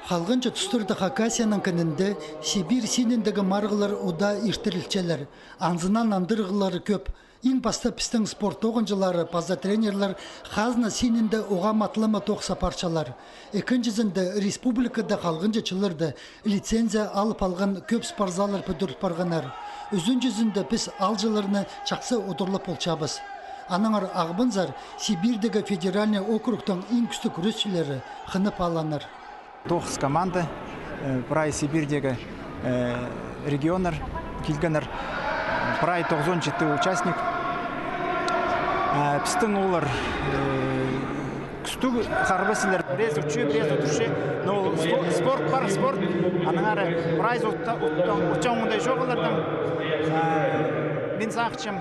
Халгынча тустырды Хакасияның кінінде Сибир синіндегі марғылар уда иштирилчелер. Анзынан андырғылары көп. Ең баста пістің спорт оғынжылары, паза тренерлер хазна синінде оға матлама тоқса парчалар. Екіншізінде республикада халгынчачыларды лицензия алып алған көп спарзалар пөдіріп барғанар. Үзінчізінде біз алжыларыны чақсы одырлып болчабыз. Анаңар ағбынзар Сибирдегі федеральный округтың ең күсті күресшілері хынып аланар. 9 команда, Прай Сибирдегі регионер, келгенер, Прай 97 участник. Пістің олар күсті қарбасылар, бірез үтші, бірез үтші. Спорт бар, спорт. Аныңары Прай ұтчауындай жоғылардан. Мен сақчым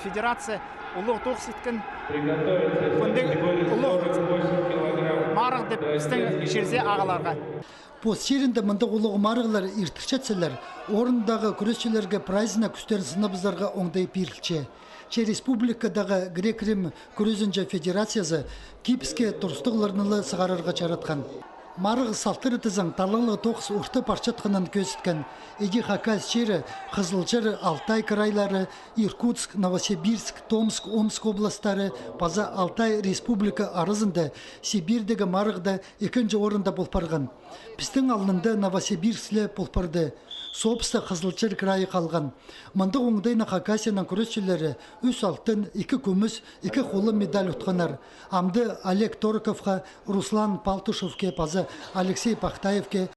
федерация ұлық тоқс еткен. Марық деп біздің жерзе ағаларға. Пост жерінде мұнда ұлығы марығылар иртірчетселер, орындағы күресшілерге прайзына күстерін сынабыздарға оңдай пирілче. Че республикадағы Грек-Рим күрезінжі федерациясы кипске тұрыстығыларнылы сығарарға чаратқан. Марығы салтыры тізің талығы тоқыс ұрты парчатқанын көзіткен. Еди Хакас жері, Қызылжыр, Алтай крайлары, Иркутск, Новосибирск, Томск, Омск областары, Паза Алтай республика арызында Сибирдегі марығда екінші орында болпарған. Біздің алынды Новосибирскілі болпарды. Собысты Қызылжыр крайы қалған. Мұнды оңдайна Хакасияның күресшілері 3 алтын, 2 күміс, 2 қолы медаль ұтқанар. Амды Олег Торыковқа, Руслан Палтушевке, пазы Алексей Пахтаевке